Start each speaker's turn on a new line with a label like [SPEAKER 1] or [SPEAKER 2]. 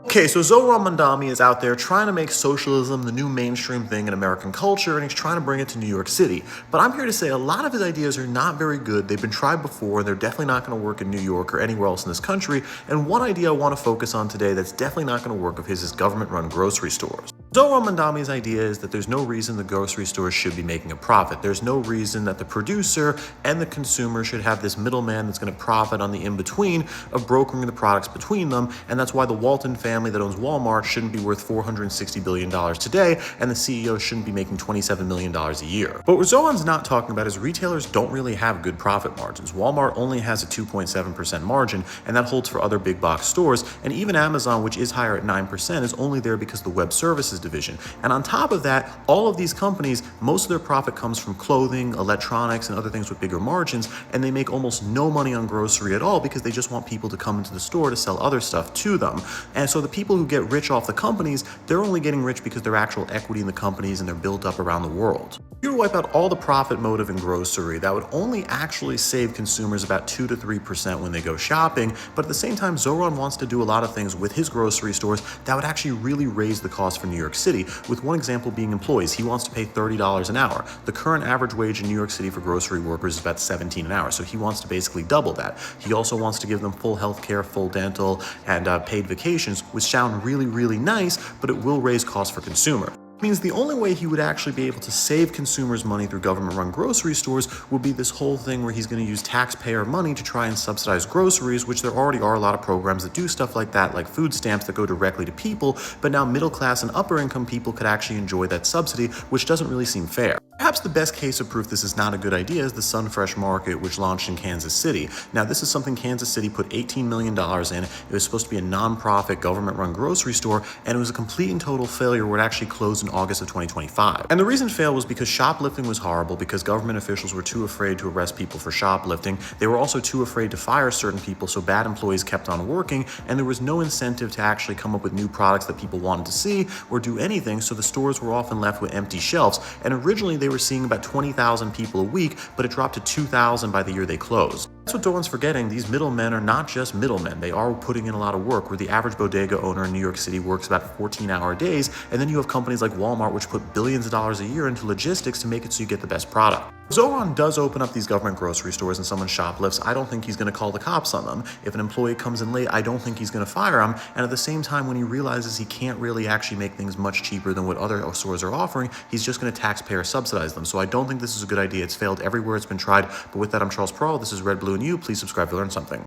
[SPEAKER 1] Okay, so Zohran Mamdani is out there trying to make socialism the new mainstream thing in American culture, and he's trying to bring it to New York City. But I'm here to say a lot of his ideas are not very good. They've been tried before, and they're definitely not going to work in New York or anywhere else in this country. And one idea I want to focus on today that's definitely not going to work of his is government-run grocery stores. Zohran Mamdani's idea is that there's no reason the grocery stores should be making a profit. There's no reason that the producer and the consumer should have this middleman that's going to profit on the in-between of brokering the products between them, and that's why the Walton family that owns Walmart shouldn't be worth $460 billion today, and the CEO shouldn't be making $27 million a year. But what Zohan's not talking about is retailers don't really have good profit margins. Walmart only has a 2.7% margin, and that holds for other big box stores, and even Amazon, which is higher at 9%, is only there because of the web services division. And on top of that, all of these companies, most of their profit comes from clothing, electronics, and other things with bigger margins, and they make almost no money on grocery at all because they just want people to come into the store to sell other stuff to them. And so the people who get rich off the companies, they're only getting rich because their actual equity in the companies and they're built up around the world. If you wipe out all the profit motive in grocery, that would only actually save consumers about 2 to 3% when they go shopping, but at the same time, Zohran wants to do a lot of things with his grocery stores that would actually really raise the cost for New York City, with one example being employees. He wants to pay $30 an hour. The current average wage in New York City for grocery workers is about $17 an hour, so he wants to basically double that. He also wants to give them full health care, full dental, and paid vacations, which sound really, really nice, but it will raise costs for consumers. Means the only way he would actually be able to save consumers money through government-run grocery stores would be this whole thing where he's going to use taxpayer money to try and subsidize groceries, which there already are a lot of programs that do stuff like that, like food stamps that go directly to people, but now middle class and upper income people could actually enjoy that subsidy, which doesn't really seem fair. Perhaps the best case of proof this is not a good idea is the Sunfresh Market, which launched in Kansas City. Now, this is something Kansas City put $18 million in. It was supposed to be a non-profit, government-run grocery store, and it was a complete and total failure where it actually closed in August of 2025. And the reason it failed was because shoplifting was horrible, because government officials were too afraid to arrest people for shoplifting. They were also too afraid to fire certain people, so bad employees kept on working, and there was no incentive to actually come up with new products that people wanted to see or do anything, so the stores were often left with empty shelves. And originally, they were seeing about 20,000 people a week, but it dropped to 2,000 by the year they closed. That's what Zohran's forgetting. These middlemen are not just middlemen. They are putting in a lot of work, where the average bodega owner in New York City works about 14-hour days, and then you have companies like Walmart, which put billions of dollars a year into logistics to make it so you get the best product. Zohran does open up these government grocery stores and someone shoplifts. I don't think he's going to call the cops on them. If an employee comes in late, I don't think he's going to fire him. And at the same time, when he realizes he can't really actually make things much cheaper than what other stores are offering, he's just going to taxpayer subsidize them. So I don't think this is a good idea. It's failed everywhere it's been tried. But with that, I'm Charles Pearl. This is Red, Blue, and You. Please subscribe to learn something.